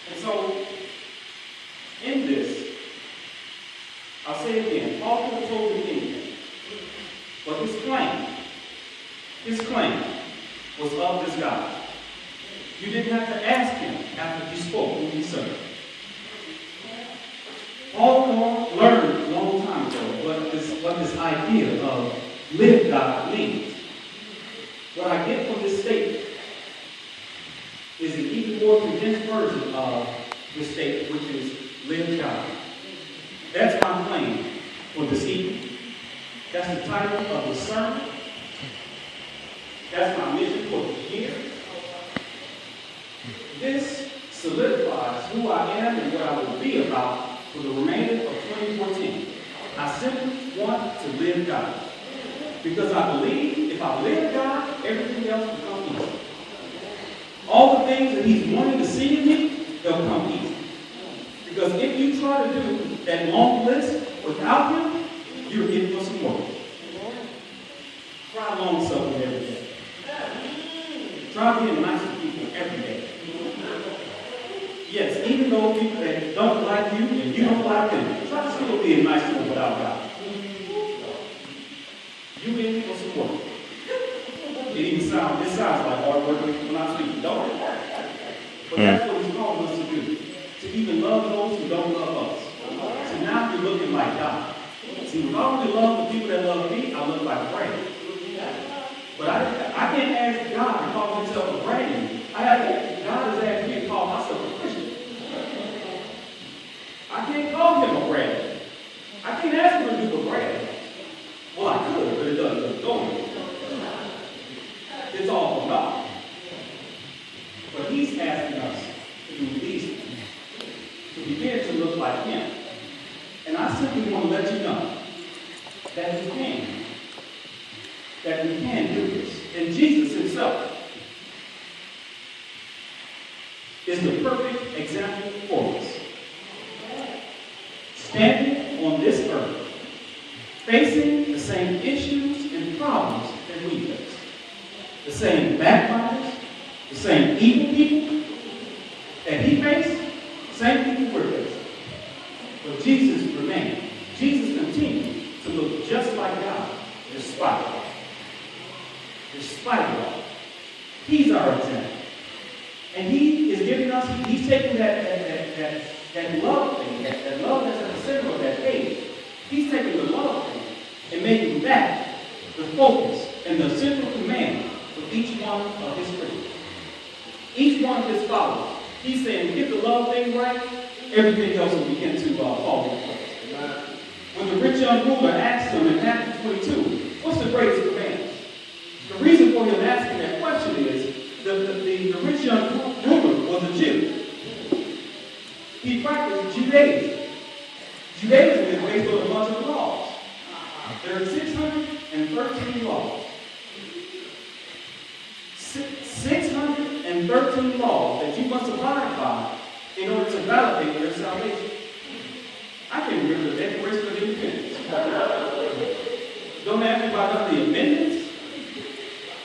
And so, in this, I'll say it again, Paul could have told you anything. But his claim was of this God. You didn't have to ask him after he spoke who he served. Paul learned a long time ago what this idea of live God means. What I get from this statement is an even more condensed version of this statement, which is live God. That's my claim for this evening. That's the title of the sermon. That's my mission for the year. This solidifies who I am and what I will be about for the remainder of 2014. I simply want to live God. Because I believe if I live God, everything else will come easy. All the things that he's wanting to see in me, they'll come easy. Because if you try to do that long list without him, you're in for some work. Try long suffering every day. Try being nice to people every day. Yes, even though people that don't like you and you don't like them, try to still be nice to them without God. You in for some work. It sounds like hard work when I speak, don't it? But that's what he's calling us to do. To even love those who don't love us. So now you're looking like God. See, if I only love the people that love me, I look like Brady. But I can't ask God to call himself a Brady. God has asked me to call myself a Christian. I can't call him a Brady. I can't ask him to do a Brady. Well, I could, but it doesn't go with it. It's all from God. But he's asking us to do these things, to begin to look like him. And I simply want to let you know that we can do this. And Jesus himself is the perfect example for us. Standing on this earth, facing the same issues and problems that we face. The same backbiters, the same evil people that he faced, same people we're facing. But Jesus remained. Jesus continued to look just like God, despite it all. Despite it all. He's our example. And he is giving us, he's taking that love thing, that love that's at the center of that faith. He's taking the love thing and making that the focus and the central command of each one of his Christians. Each one of his followers. He's saying, get the love thing right, everything else will begin to fall into place. When the rich young ruler asked him in Matthew 22, what's the greatest command? The reason for him asking that question is the rich young ruler was a Jew. He practiced Judaism. Judaism is based on a bunch of laws. There are 613 laws. 613 laws that you must abide by in order to validate your salvation. I can remember the Declaration of Independence. Don't ask me about none of the amendments.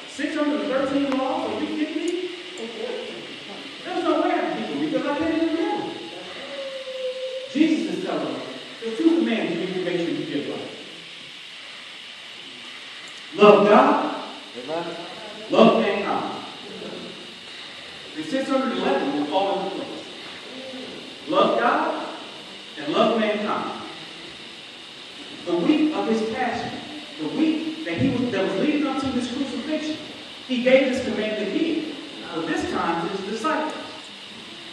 613 laws? Are you kidding me? There's no way I can keep them because I can't even remember. Jesus is telling us there's two commands you need to make sure you get right. Love God. Amen. Love mankind. The 611 will fall into place. Love God and love mankind. The week of his passion, the week that was leading up to his crucifixion, he gave this command again, but this time to his disciples.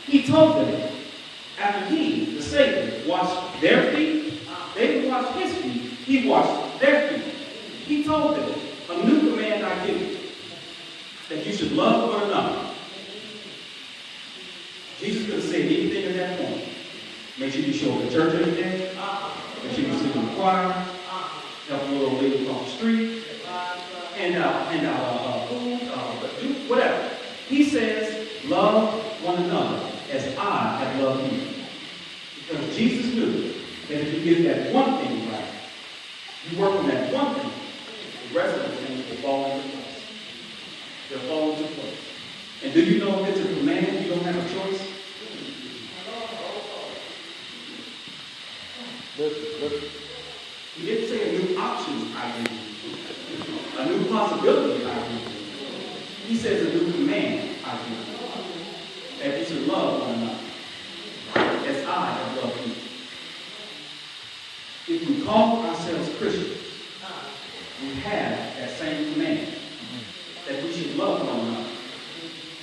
He told them, after he, the Savior, washed their feet, they didn't wash his feet, he washed their feet. He told them, a new command I give you, that you should love one another. Jesus could have said anything at that point. Make sure you show up at church every day. Make sure you sing in the choir. Help a little lady across the street. Hand out food, whatever. He says, love one another as I have loved you. Because Jesus knew that if you get that one thing right, you work on that one thing, the rest of the things will fall into place. They'll fall into place. And do you know if it's a command, you don't have a choice? Listen. He didn't say a new option I give you, a new possibility I give you. He says a new command I give you, that you should love one another, as I have loved you. If we call ourselves Christians, we have that same command, that we should love one another